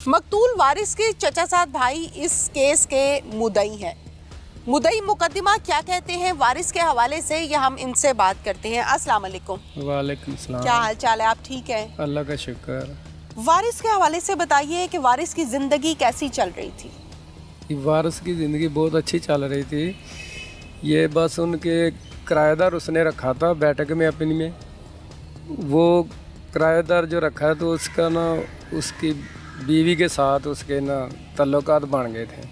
मकतूल वारिस के चचा साद भाई इस केस के मुद्दई हैं। मुद्दई मुकदमा क्या कहते हैं वारिस के हवाले से ये हम इनसे बात करते हैं। अस्सलाम वालेकुम। वालेकुम सलाम। क्या हाल चाल है, आप ठीक हैं? अल्लाह का शुक्र। वारिस के हवाले से बताइए कि वारिस की ज़िंदगी कैसी चल रही थी? वारिस की ज़िंदगी बहुत अच्छी चल रही थी। ये बस उनके किराएदार उसने रखा था बैठक में अपनी में, वो किराएदार जो रखा है तो उसका ना उसकी बीवी के साथ उसके ना तल्लुकात बन गए थे,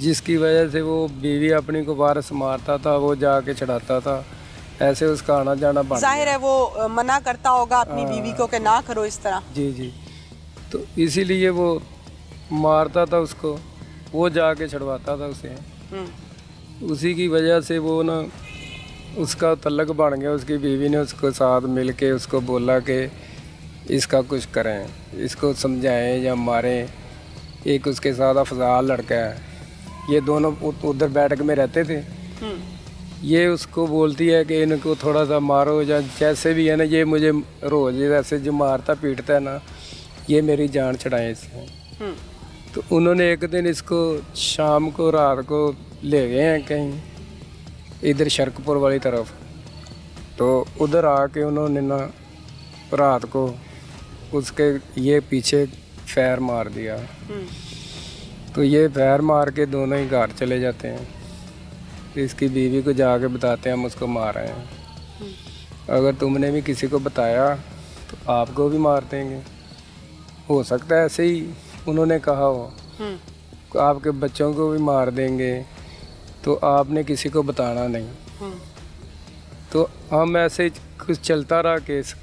जिसकी वजह से वो बीवी अपनी को वारिस मारता था, वो जाके चढ़ाता था, ऐसे उसका आना जाना बन जाहिर है वो मना करता होगा अपनी बीवी को कि ना करो इस तरह। जी जी। तो इसीलिए वो मारता था उसको, वो जाके छड़वाता था उसे। उसी की वजह से वो ना उसका तल्लक बन गया। उसकी बीवी ने उसको साथ मिल के उसको बोला कि इसका कुछ करें, इसको समझाएं या मारें। एक उसके साथ अफजाल लड़का है, ये दोनों उधर बैठक में रहते थे। ये उसको बोलती है कि इनको थोड़ा सा मारो या जैसे भी है ना, ये मुझे रोज़ ऐसे जो मारता पीटता है ना, ये मेरी जान छड़ाएं इससे। तो उन्होंने एक दिन इसको शाम को रात को ले गए हैं कहीं इधर शरकपुर वाली तरफ। तो उधर आके उन्होंने ना रात को उसके ये पीछे फैर मार दिया। तो ये फैर मार के दोनों ही घर चले जाते हैं। तो इसकी बीवी को जाके बताते हैं हम उसको मार रहे हैं, अगर तुमने भी किसी को बताया तो आपको भी मार देंगे। हो सकता है ऐसे ही उन्होंने कहा हो, आपके बच्चों को भी मार देंगे, तो आपने किसी को बताना नहीं। तो हम ऐसे कुछ चलता रहा केस।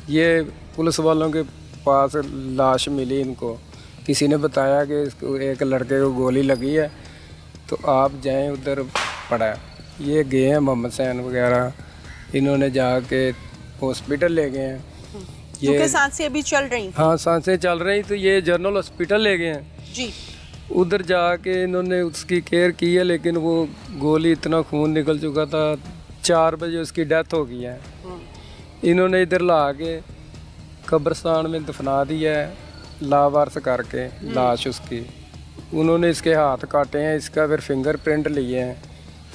ये पुलिस वालों के पास लाश मिली, इनको किसी ने बताया कि इसको एक लड़के को गोली लगी है, तो आप जाएं उधर पड़ा है। ये गए हैं मोहम्मद सैन वगैरह, इन्होंने जाके हॉस्पिटल ले गए हैं। ये सांसें अभी चल रही थी? हाँ सांसें चल रही, तो ये जनरल हॉस्पिटल ले गए हैं जी। उधर जाके इन्होंने उसकी केयर की है, लेकिन वो गोली इतना खून निकल चुका था, 4 बजे उसकी डेथ हो गई है। इन्होंने इधर ला के कब्रिस्तान में दफना दिया है, लावारस करके लाश उसकी। उन्होंने इसके हाथ काटे हैं, इसका फिर फिंगरप्रिंट लिए हैं,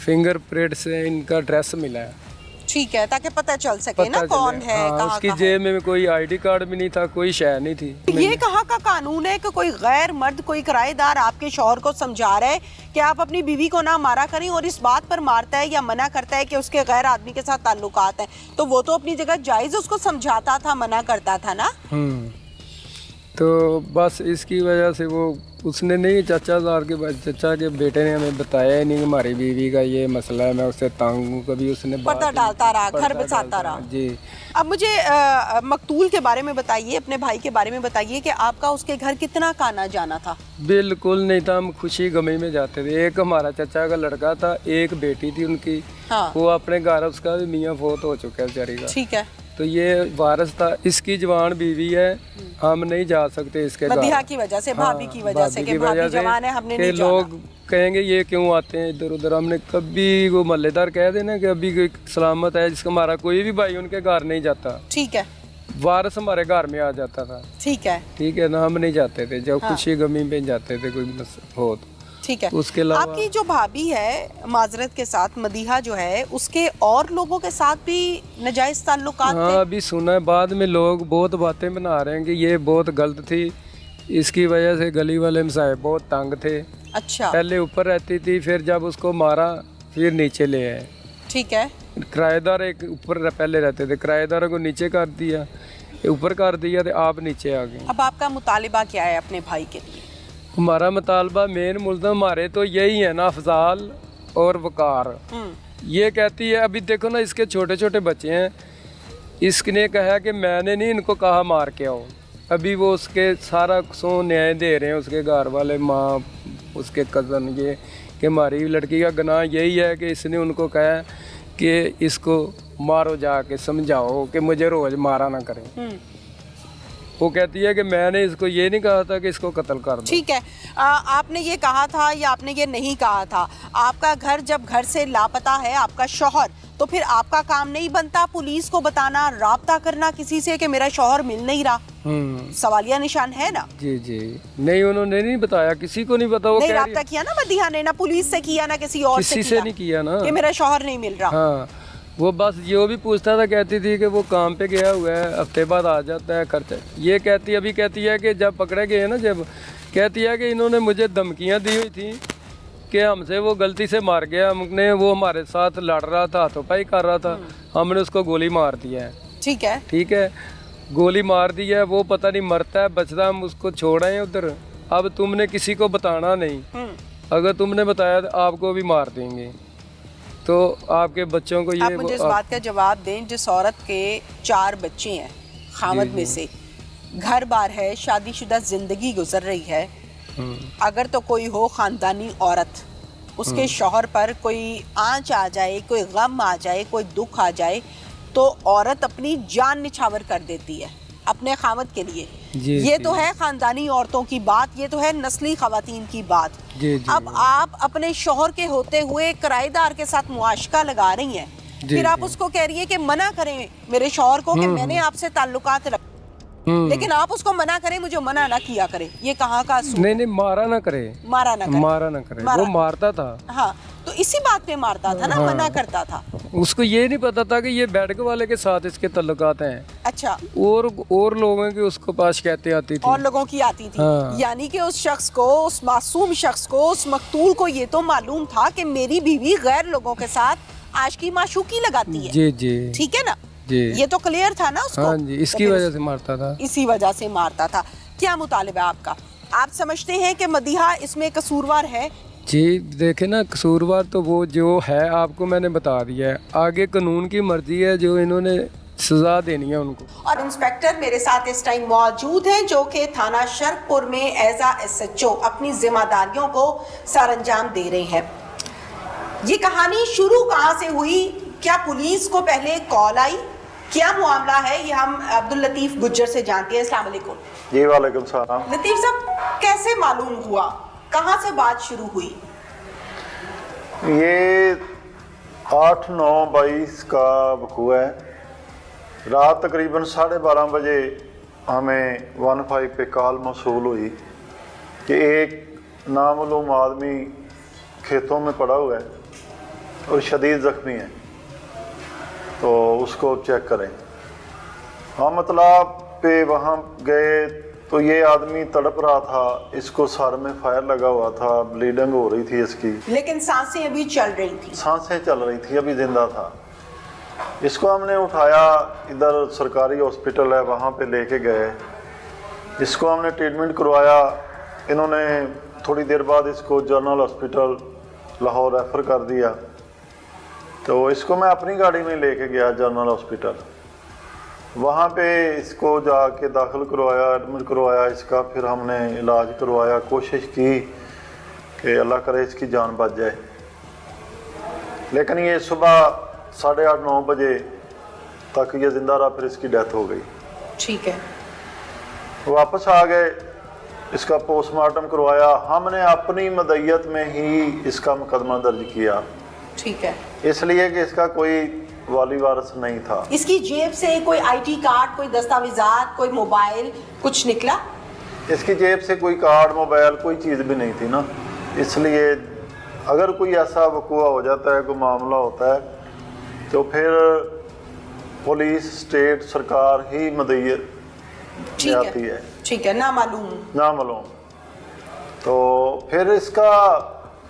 फिंगरप्रिंट से इनका ड्रेस मिला है। ठीक है, ताकि पता चल सके ना कौन है। हाँ, उसकी जेब में कोई आईडी कार्ड भी नहीं था, कोई शय नहीं थी। ये कहाँ का कानून है कि कोई गैर मर्द, कोई किराएदार आपके शौहर को समझा रहा है कि आप अपनी बीवी को ना मारा करें, और इस बात पर मारता है या मना करता है कि उसके गैर आदमी के साथ ताल्लुकात है, तो वो तो अपनी जगह जायज उसको समझाता था, मना करता था ना। तो बस इसकी वजह से वो उसने नहीं, चचा के बेटे ने हमें बताया ही नहीं कि हमारी बीवी का ये मसला है, मैं उससे तंग हूँ। कभी उसने पर्दा डालता रहा, घर बसाता रहा। जी। अब मुझे मकतूल के बारे में बताइए, अपने भाई के बारे में बताइए कि आपका उसके घर कितना का आना जाना था? बिल्कुल नहीं था, हम खुशी गमी में जाते थे। एक हमारा चचा का लड़का था, एक बेटी थी उनकी। हाँ। वो अपने घर, उसका भी मियाँ फोत हो चुका है बेचारी का। ठीक है। तो ये वारिस था, इसकी जवान बीवी है, हम नहीं जा सकते इसके घर। मदीहा की वजह से, भाभी की वजह से कि भाभी जवान है, हमने नहीं जाना। लोग कहेंगे ये क्यों आते हैं इधर उधर। हमने कभी वो मोहल्लेदार कह देना कि अभी कोई सलामत है जिसका हमारा कोई भी भाई उनके घर नहीं जाता। ठीक है। वारिस हमारे घर में आ जाता था। ठीक है। ठीक है ना, हम नहीं जाते थे जब खुशी गमी में जाते थे कोई हो तो। ठीक है। उसके अलावा आपकी जो भाभी है माजरत के साथ, मदीहा जो है, उसके और लोगों के साथ भी नाजायज ताल्लुकात थे? हाँ, अभी सुना है, बाद में लोग बहुत बातें बना रहे हैं कि ये बहुत गलत थी, इसकी वजह से गली वाले मसाए बहुत तंग थे। अच्छा। पहले ऊपर रहती थी, फिर जब उसको मारा फिर नीचे ले आए। ठीक है। किराएदार एक ऊपर पहले रहते थे, किराएदारों को नीचे कर दिया, ऊपर कर दिया, तो आप नीचे आ गए। अब आपका मुतालिबा क्या है अपने भाई के लिए? हमारा मुतालबा मेन मुल्ज़म हमारे तो यही है ना, अफजाल और वकार। ये कहती है, अभी देखो ना इसके छोटे छोटे बच्चे हैं, इसने कहा कि मैंने नहीं इनको कहा मार के आओ। अभी वो उसके सारा सो न्याय दे रहे हैं उसके घर वाले, माँ, उसके कज़न, ये कि हमारी लड़की का गुनाह यही है कि इसने उनको कहा कि इसको मारो, जाके समझाओ कि मुझे रोज़ मारा ना करें। वो कहती है कि मैंने इसको ये नहीं कहा था कि इसको कत्ल कर दो। ठीक है। आपने ये कहा था या आपने ये नहीं कहा था? आपका घर जब घर से लापता है आपका शौहर, तो फिर आपका काम नहीं बनता पुलिस को बताना, राब्ता करना किसी से कि मेरा शौहर मिल नहीं रहा? सवालिया निशान है ना। जी जी, नहीं उन्होंने नहीं बताया, किसी को नहीं पता। वो नहीं कह रही राब्ता किया ना मदीहा ने, ना पुलिस से किया ना किसी और किसी से नहीं किया ना कि मेरा शौहर नहीं मिल रहा। हाँ, वो बस जो भी पूछता था कहती थी कि वो काम पे गया हुआ है, हफ्ते बाद आ जाता है खर्चा। ये अभी कहती है कि जब पकड़े गए ना, जब कहती है कि इन्होंने मुझे धमकियां दी हुई थी कि हमसे वो गलती से मार गया, हमने वो हमारे साथ लड़ रहा था, हाथोपाई कर रहा था, हमने उसको गोली मार दिया है। ठीक है, गोली मार दी है, वो पता नहीं मरता है बचता, हम उसको छोड़ आए उधर। अब तुमने किसी को बताना नहीं, अगर तुमने बताया तो आपको भी मार देंगे, तो आपके बच्चों को ये आप मुझे इस बात का जवाब दें, जिस औरत के 4 बच्चे हैं, खामद में से घर बार है, शादीशुदा जिंदगी गुजर रही है, अगर तो कोई हो खानदानी औरत, उसके शौहर पर कोई आंच आ जाए, कोई गम आ जाए, कोई दुख आ जाए, तो औरत अपनी जान निछावर कर देती है अपने खामद के लिए। ये तो है खानदानी औरतों की बात, ये तो है नस्ली खवातीन की बात। अब आप अपने शौहर के होते हुए किराएदार के साथ मुआशका लगा रही हैं, फिर आप उसको कह रही है कि मना करें मेरे शौहर को कि मैंने आपसे ताल्लुकात रख, लेकिन आप उसको मना करें, मुझे मना ना किया करे, ये कहाँ का असूल? नहीं, मारा ना करे, वो मारता था। हाँ, तो इसी बात पे मारता था ना, मना करता था। उसको ये नहीं पता था कि ये बैठक वाले के साथ इसके ताल्लुकात हैं। अच्छा, और लोगों की उसको पास कहते आती थी, और लोगों की आती थी। हाँ। यानी कि उस शख्स को, उस मासूम शख्स को, उस मकतूल को ये तो मालूम था कि मेरी बीवी गैर लोगों के साथ आशिकी माशूकी लगाती है। जी जी, ठीक है ना जी, ये तो क्लियर था ना उसको। हाँ जी, इसकी वजह से मारता था, इसी वजह से मारता था। क्या मुतालिबा है आपका? आप समझते हैं कि मदीहा इसमें कसूरवार है? जी देखे ना, कसूरवार तो वो जो है आपको मैंने बता दिया है, आगे कानून की मर्जी है, जो इन्होंने सजा देनी है उनको। और इंस्पेक्टर मेरे साथ इस टाइम मौजूद हैं, जो कि थाना शर्कपुर में एज SHO अपनी जिम्मेदारियों को सरअंजाम दे रहे हैं। ये कहानी शुरू कहाँ से हुई? क्या पुलिस को पहले कॉल आई? क्या मामला है, ये हम अब्दुल लतीफ गुज्जर से जानते हैं। अस्सलाम वालेकुम। जी वालेकुम सलाम। लतीफ साहब, कैसे मालूम हुआ, कहाँ से बात शुरू हुई? ये 8/9/22 का वकूआ है। रात तकरीबन 12:30 बजे हमें 15 पे कॉल मौसूल हुई कि एक नामालूम आदमी खेतों में पड़ा हुआ है और शदीद ज़ख्मी है, तो उसको चेक करें। हम मतलब पे वहाँ गए तो ये आदमी तड़प रहा था, इसको सर में फायर लगा हुआ था, ब्लीडिंग हो रही थी इसकी, लेकिन सांसें अभी चल रही थी। सांसें चल रही थी, अभी जिंदा था। इसको हमने उठाया, इधर सरकारी हॉस्पिटल है वहाँ पे लेके गए, इसको हमने ट्रीटमेंट करवाया। इन्होंने थोड़ी देर बाद इसको जनरल हॉस्पिटल लाहौर रेफ़र कर दिया, तो इसको मैं अपनी गाड़ी में लेके गया जनरल हॉस्पिटल। वहाँ पे इसको जाके दाखिल करवाया, एडमिट करवाया इसका, फिर हमने इलाज करवाया, कोशिश की कि अल्लाह करे इसकी जान बच जाए। लेकिन ये सुबह 8:30-9 बजे तक ये ज़िंदा रहा, फिर इसकी डेथ हो गई। ठीक है, वापस आ गए, इसका पोस्टमार्टम करवाया। हमने अपनी मदय्यत में ही इसका मुकदमा दर्ज किया। ठीक है, इसलिए कि इसका कोई वाली वारिस नहीं था। इसकी जेब से कोई ID कार्ड, कोई दस्तावेजात, कोई मोबाइल कुछ निकला? इसकी जेब से कोई कार्ड, मोबाइल, कोई चीज़ भी नहीं थी ना। इसलिए अगर कोई ऐसा वकूआ हो जाता है, कोई मामला होता है, तो फिर पुलिस, स्टेट सरकार ही मदय्यत आती है। ठीक है, ना मालूम। तो फिर इसका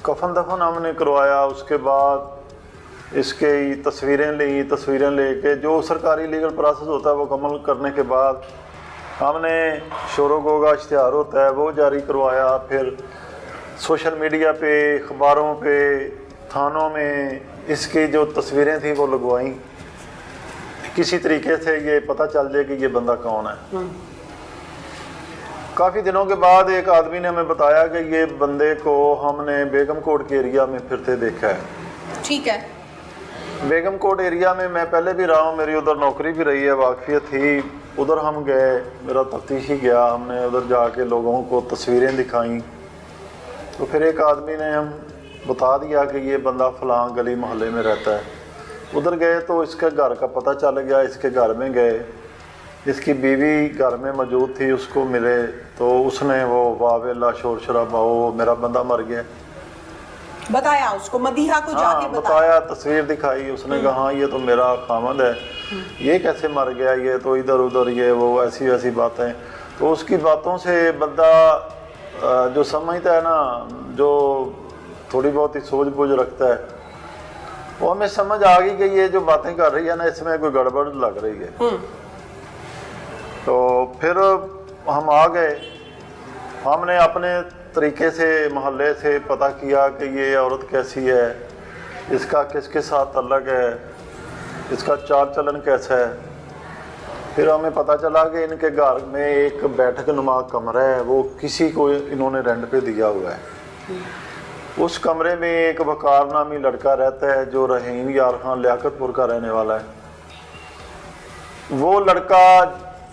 कफन दफन हमने करवाया। उसके बाद इसके तस्वीरें लेके जो सरकारी लीगल प्रोसेस होता है वो मुकम्मल करने के बाद हमने शोरोगो का इश्तिहार होता है वो जारी करवाया। फिर सोशल मीडिया पे, अखबारों पे, थानों में इसकी जो तस्वीरें थी वो लगवाई, किसी तरीके से ये पता चल जाए कि ये बंदा कौन है। काफ़ी दिनों के बाद एक आदमी ने हमें बताया कि ये बंदे को हमने बेगम कोट के एरिया में फिरते देखा है। ठीक है, बेगम कोट एरिया में मैं पहले भी रहा हूँ, मेरी उधर नौकरी भी रही है, वाकफियत थी। उधर हम गए, मेरा तफ्तीशी गया, हमने उधर जाके लोगों को तस्वीरें दिखाई। तो फिर एक आदमी ने हम बता दिया कि ये बंदा फ़लाँ गली मोहल्ले में रहता है। उधर गए तो इसके घर का पता चल गया। इसके घर में गए इसकी बीवी घर में मौजूद थी, उसको मिले तो उसने वो वावेला शोर शराबा, वो मेरा बंदा मर गया, बताया उसको, मदीहा को जाके हाँ बताया, तस्वीर दिखाई, उसने कहा हाँ ये तो मेरा खामद है, ये कैसे मर गया, ये तो इधर उधर, ये वो ऐसी वैसी बातें। तो उसकी बातों से बंदा जो समझता है ना, जो थोड़ी बहुत ही सूझ बूझ रखता है, वो हमें समझ आ गई कि ये जो बातें कर रही है ना, इसमें कोई गड़बड़ लग रही है। तो फिर हम आ गए, हमने अपने तरीके से मोहल्ले से पता किया कि ये औरत कैसी है, इसका किसके साथ तल्लक है, इसका चाल चलन कैसा है। फिर हमें पता चला कि इनके घर में एक बैठक नुमा कमरा है, वो किसी को इन्होंने रेंट पे दिया हुआ है। उस कमरे में एक वकार नामी लड़का रहता है जो रहीम यार खान लियाकतपुर का रहने वाला है। वो लड़का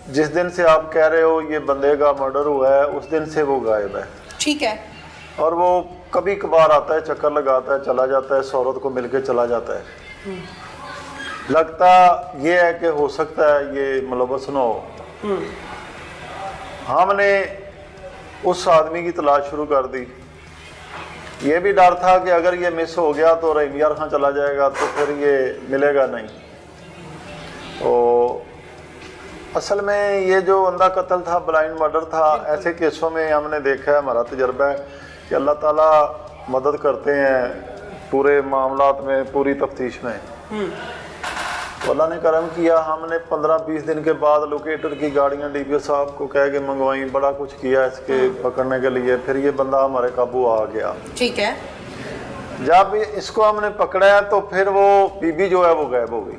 जिस दिन से आप कह रहे हो ये बंदे का मर्डर हुआ है, उस दिन से वो गायब है। ठीक है। और वो कभी कभार आता है, चक्कर लगाता है, चला जाता है, इस औरत को मिलके चला जाता है। लगता ये है कि हो सकता है ये मुलव्वस न हो। हमने उस आदमी की तलाश शुरू कर दी। ये भी डर था कि अगर ये मिस हो गया तो रहीम यार खां चला जाएगा तो फिर ये मिलेगा नहीं। तो असल में ये जो अंधा कत्ल था, ब्लाइंड मर्डर था, ऐसे केसों में हमने देखा है, हमारा तजर्बा है कि अल्लाह ताला मदद करते हैं पूरे मामलात में, पूरी तफ्तीश में। तो अल्लाह ने करम किया, हमने 15-20 दिन के बाद लोकेटर की गाड़ियां डीपीओ साहब को कह के मंगवाई, बड़ा कुछ किया इसके पकड़ने के लिए। फिर ये बंदा हमारे काबू आ गया। ठीक है। जब इसको हमने पकड़ा है तो फिर वो बीबी जो है वो गायब हो गई।